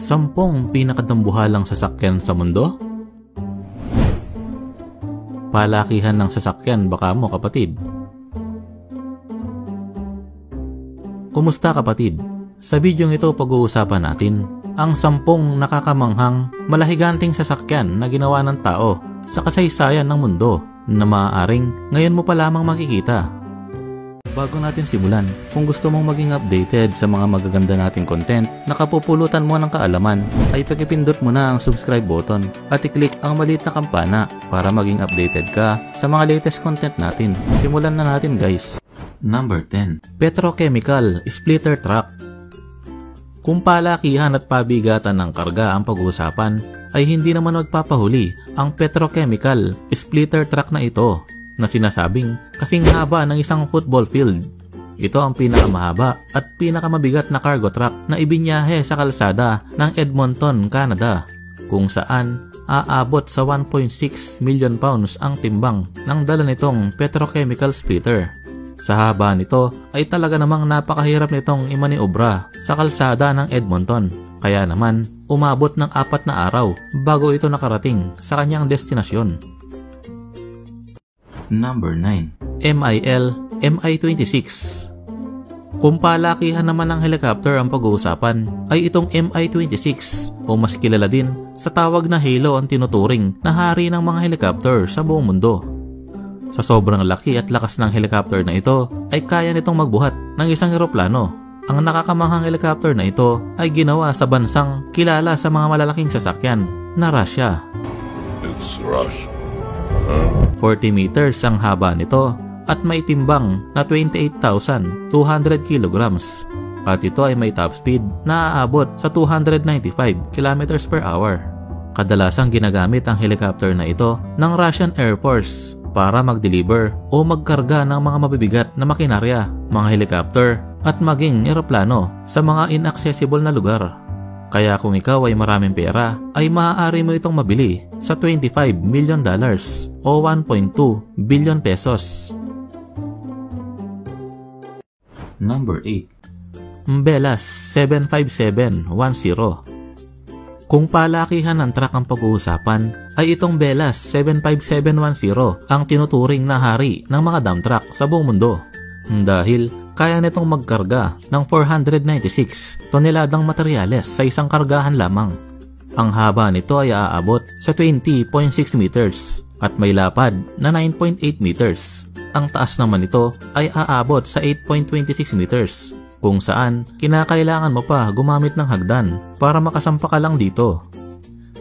10 pinakadambuhalang sasakyan sa mundo? Palakihan ng sasakyan baka mo, kapatid. Kumusta, kapatid? Sa bidyong ito pag-uusapan natin ang 10 nakakamanghang malahiganting sasakyan na ginawa ng tao sa kasaysayan ng mundo na maaaring ngayon mo pa lamang makikita. Bago natin simulan, kung gusto mong maging updated sa mga magaganda nating content na kapupulutan mo ng kaalaman, ay pakipindot mo na ang subscribe button at i-click ang maliit na kampana para maging updated ka sa mga latest content natin. Simulan na natin, guys. Number 10. Petrochemical Splitter Truck. Kung palakihan at pabigatan ng karga ang pag-uusapan, ay hindi naman magpapahuli ang petrochemical splitter truck na ito na sinasabing kasing haba ng isang football field. Ito ang pinakamahaba at pinakamabigat na cargo truck na ibinyahe sa kalsada ng Edmonton, Canada, kung saan aabot sa 1.6 million pounds ang timbang ng dala nitong petrochemical splitter. Sa haba nito ay talaga namang napakahirap nitong imaniobra sa kalsada ng Edmonton, kaya naman umabot ng 4 na araw bago ito nakarating sa kanyang destinasyon. Number 9. MIL Mi-26. Kung palakihan naman ng helicopter ang pag-uusapan, ay itong Mi-26 o mas kilala din sa tawag na Halo ang tinuturing na hari ng mga helicopter sa buong mundo. Sa sobrang laki at lakas ng helicopter na ito ay kaya nitong magbuhat ng isang eroplano. Ang nakakamanghang helicopter na ito ay ginawa sa bansang kilala sa mga malalaking sasakyan na Russia. It's Russia. 40 meters ang haba nito at may timbang na 28,200 kilograms. At ito ay may top speed na aabot sa 295 kilometers per hour. Kadalasang ginagamit ang helicopter na ito ng Russian Air Force para mag-deliver o magkarga ng mga mabibigat na makinarya, mga helicopter at maging eroplano sa mga inaccessible na lugar. Kaya kung ikaw ay maraming pera, ay maaari mo itong mabili sa $25 million o 1.2 billion pesos. Number 8. Velas 75710. Kung palakihan ng truck ang pag-uusapan, ay itong Velas 75710 ang tinuturing na hari ng mga dump truck sa buong mundo. Dahil kaya nitong magkarga ng 496 toneladang materyales sa isang kargahan lamang. Ang haba nito ay aabot sa 20.6 meters at may lapad na 9.8 meters. Ang taas naman nito ay aabot sa 8.26 meters, kung saan kinakailangan mo pa gumamit ng hagdan para makasampa ka lang dito.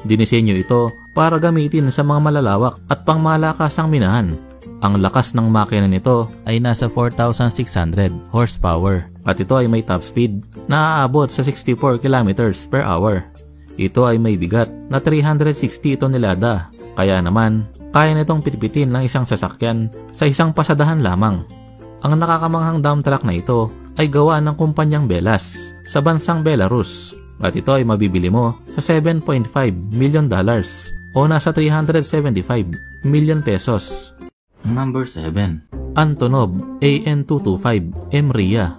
Dinisenyo ito para gamitin sa mga malalawak at pangmalakasang minahan. Ang lakas ng makina nito ay nasa 4,600 horsepower at ito ay may top speed na aabot sa 64 kilometers per hour. Ito ay may bigat na 360 tonelada, kaya naman kaya nitong pitpitin ng isang sasakyan sa isang pasadahan lamang. Ang nakakamanghang dump truck na ito ay gawa ng kumpanyang Velas sa bansang Belarus at ito ay mabibili mo sa $7.5 million o nasa 375 million pesos. Number 7. Antonov AN-225 Mriya.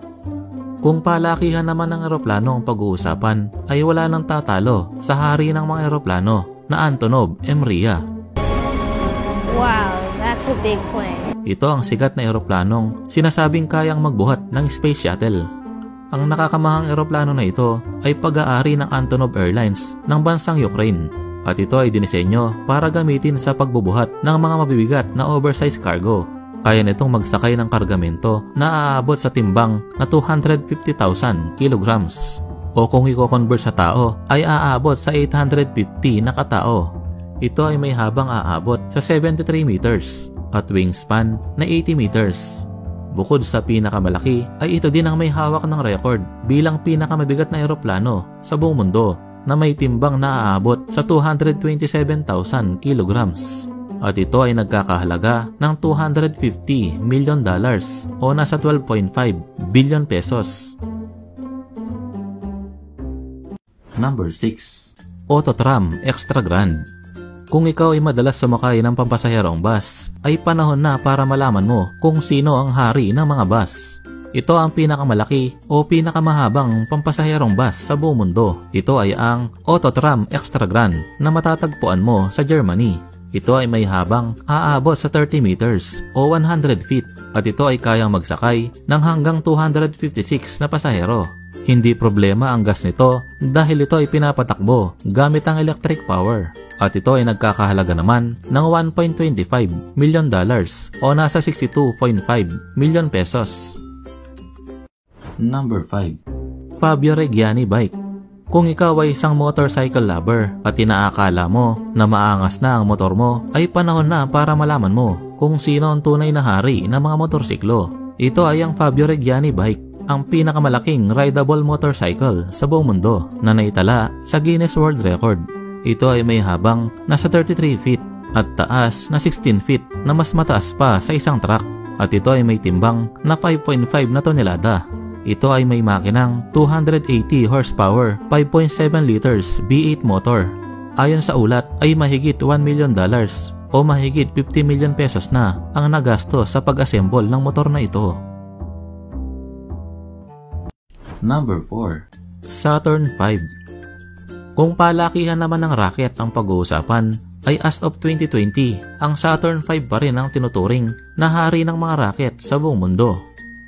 Kung palakihan naman ng eroplano ang pag-uusapan, ay wala nang tatalo sa hari ng mga eroplano na Antonov Mriya. Wow, that's a big plane. Ito ang sikat na eroplanong sinasabing kayang magbuhat ng space shuttle. Ang nakakamahang eroplano na ito ay pag-aari ng Antonov Airlines ng bansang Ukraine. At ito ay dinisenyo para gamitin sa pagbubuhat ng mga mabibigat na oversized cargo. Kaya nitong magsakay ng kargamento na aabot sa timbang na 250,000 kilograms. O kung i-convert sa tao ay aabot sa 850 na katao. Ito ay may habang aabot sa 73 meters at wingspan na 80 meters. Bukod sa pinakamalaki ay ito din ang may hawak ng record bilang pinakamabigat na eroplano sa buong mundo na may timbang na aabot sa 227,000 kilograms. At ito ay nagkakahalaga ng $250 million o nasa 12.5 billion pesos. Number 6. Autotram Extra Grand. Kung ikaw ay madalas sumakay ng pampasaherong bus, ay panahon na para malaman mo kung sino ang hari ng mga bus. Ito ang pinakamalaki o pinakamahabang pampasaherong bus sa buong mundo. Ito ay ang Autotram Extra Grand na matatagpuan mo sa Germany. Ito ay may habang aabot sa 30 meters o 100 feet at ito ay kayang magsakay ng hanggang 256 na pasahero. Hindi problema ang gas nito dahil ito ay pinapatakbo gamit ang electric power. At ito ay nagkakahalaga naman ng $1.25 million o nasa 62.5 million pesos. Number 5. Fabio Reggiani Bike. Kung ikaw ay isang motorcycle lover at inaakala mo na maangas na ang motor mo, ay panahon na para malaman mo kung sino ang tunay na hari ng mga motorsiklo. Ito ay ang Fabio Reggiani Bike, ang pinakamalaking rideable motorcycle sa buong mundo na naitala sa Guinness World Record. Ito ay may habang nasa 33 feet at taas na 16 feet na mas mataas pa sa isang truck at ito ay may timbang na 5.5 na tonelada. Ito ay may makinang 280 horsepower, 5.7 liters V8 motor. Ayon sa ulat ay mahigit $1 million o mahigit 50 million pesos na ang nagasto sa pag-assemble ng motor na ito. Number 4. Saturn V. Kung palakihan naman ng rocket ang pag-uusapan, ay as of 2020, ang Saturn V pa rin ang tinuturing na hari ng mga rocket sa buong mundo.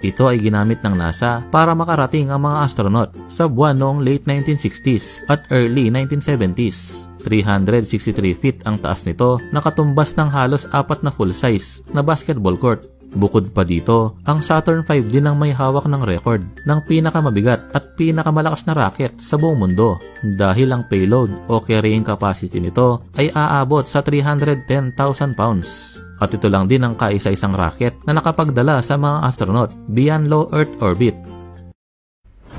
Ito ay ginamit ng NASA para makarating ang mga astronaut sa buwan noong late 1960s at early 1970s. 363 feet ang taas nito, nakatumbas ng halos 4 na full-size na basketball court. Bukod pa dito, ang Saturn V din ang may hawak ng record ng pinakamabigat at pinakamalakas na rocket sa buong mundo dahil ang payload o carrying capacity nito ay aabot sa 310,000 pounds. At ito lang din ang kaisa-isang rocket na nakapagdala sa mga astronaut beyond low Earth orbit.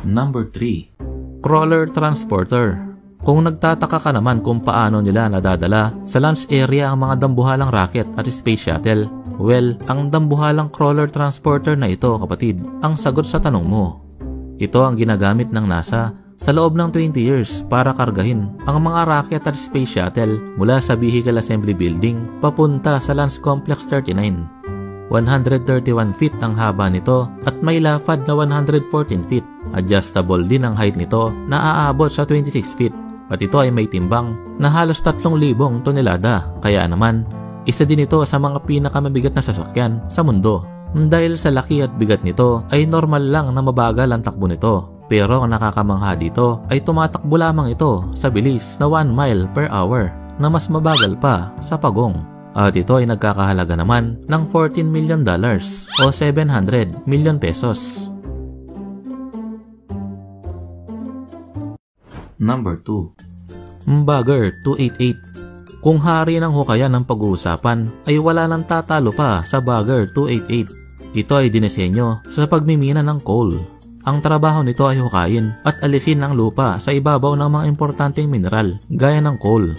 Number 3. Crawler Transporter. Kung nagtataka ka naman kung paano nila nadadala sa launch area ang mga dambuhalang rocket at space shuttle, well, ang dambuhalang crawler transporter na ito, kapatid, ang sagot sa tanong mo. Ito ang ginagamit ng NASA sa loob ng 20 years para kargahin ang mga rocket at space shuttle mula sa Vehicle Assembly Building papunta sa Launch Complex 39. 131 feet ang haba nito at may lapad na 114 feet. Adjustable din ang height nito na aabot sa 26 feet. At ito ay may timbang na halos 3,000 tonelada. Kaya naman, isa din ito sa mga pinakamabigat na sasakyan sa mundo. Dahil sa laki at bigat nito ay normal lang na mabagal ang takbo nito. Pero ang nakakamangha dito ay tumatakbo lamang ito sa bilis na 1 mile per hour na mas mabagal pa sa pagong. At ito ay nagkakahalaga naman ng $14 million o 700 million pesos. Number 2. Bagger 288. Kung hari ng hukayan ng pag-uusapan ay wala nang tatalo pa sa Bagger 288. Ito ay dinesenyo sa pagmimina ng coal. Ang trabaho nito ay hukayin at alisin ang lupa sa ibabaw ng mga importanteng mineral gaya ng coal.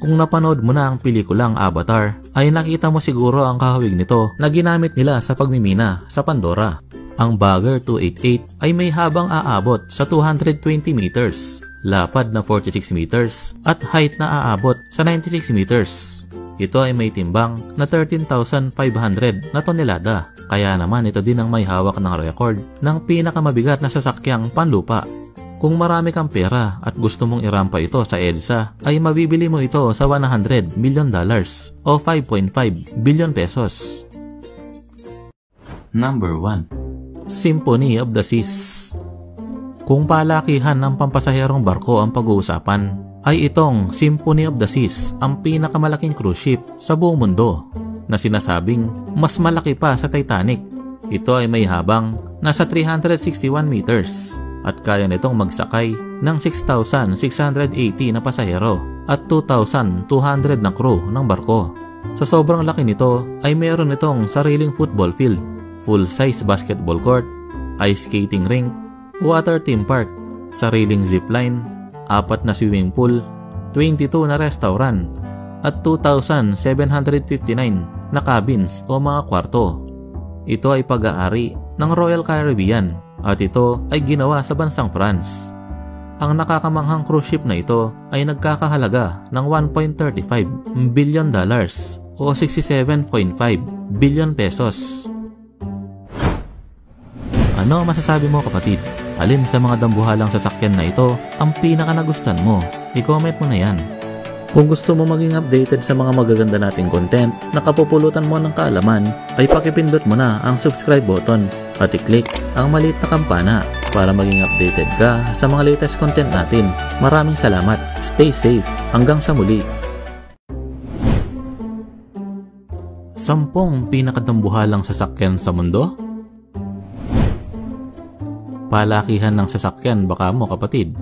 Kung napanood mo na ang pelikulang Avatar ay nakita mo siguro ang kahawig nito na ginamit nila sa pagmimina sa Pandora. Ang Bagger 288 ay may habang aabot sa 220 meters, lapad na 46 meters at height na aabot sa 96 meters. Ito ay may timbang na 13,500 na tonelada. Kaya naman ito din ang may hawak ng record ng pinakamabigat na sasakyang panlupa. Kung marami kang pera at gusto mong irampa ito sa EDSA, ay mabibili mo ito sa $100 million o 5.5 billion pesos. Number 1. Symphony of the Seas. Kung palakihan ng pampasaherong barko ang pag-uusapan, ay itong Symphony of the Seas ang pinakamalaking cruise ship sa buong mundo na sinasabing mas malaki pa sa Titanic. Ito ay may habang nasa 361 meters at kaya nitong magsakay ng 6,680 na pasahero at 2,200 na crew ng barko. Sa sobrang laki nito ay meron itong sariling football field, full-size basketball court, ice skating rink, water theme park, sariling zipline, 4 na swimming pool, 22 na restaurant at 2,759 na cabins o mga kwarto. Ito ay pag-aari ng Royal Caribbean at ito ay ginawa sa bansang France. Ang nakakamanghang cruise ship na ito ay nagkakahalaga ng $1.35 billion o 67.5 billion pesos. Ano masasabi mo kapatid? Alin sa mga dambuhalang sasakyan na ito ang pinaka nagustuhan mo? I-comment mo na yan. Kung gusto mo maging updated sa mga magaganda nating content na kapupulutan mo ng kaalaman, ay pakipindot mo na ang subscribe button at i-click ang maliit na kampana para maging updated ka sa mga latest content natin. Maraming salamat. Stay safe. Hanggang sa muli. 10 pinakadambuhalang sasakyan sa mundo? Palakihan ng sasakyan baka mo kapatid.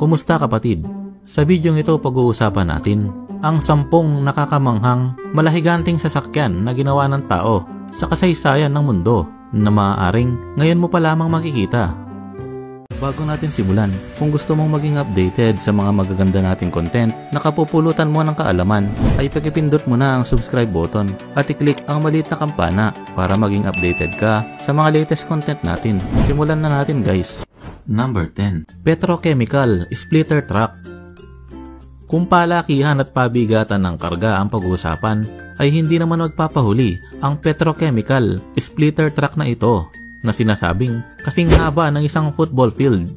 Kumusta kapatid? Sa bidyong ito pag-uusapan natin ang 10 nakakamanghang malahiganting sasakyan na ginawa ng tao sa kasaysayan ng mundo na maaaring ngayon mo pa lamang makikita. Bago natin simulan, kung gusto mong maging updated sa mga magaganda nating content na kapupulutan mo ng kaalaman, ay pakipindot mo na ang subscribe button at i-click ang maliit na kampana para maging updated ka sa mga latest content natin. Simulan na natin guys. Number 10. Petrochemical Splitter Truck. Kung palakihan at pabigatan ng karga ang pag-uusapan, ay hindi naman magpapahuli ang petrochemical splitter truck na ito na sinasabing kasing haba ng isang football field.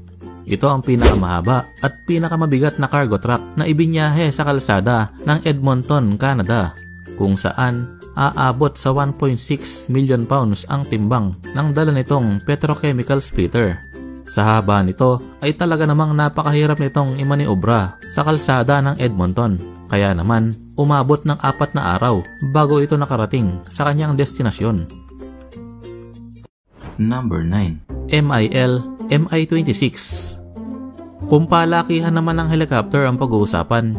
Ito ang pinakamahaba at pinakamabigat na cargo truck na ibinyahe sa kalsada ng Edmonton, Canada, kung saan aabot sa 1.6 million pounds ang timbang ng dala nitong petrochemical splitter. Sa haba nito ay talaga namang napakahirap nitong imaniobra sa kalsada ng Edmonton, kaya naman umabot ng 4 na araw bago ito nakarating sa kanyang destinasyon. Number 9. MIL Mi-26. Kung palakihan naman ng helicopter ang pag-uusapan,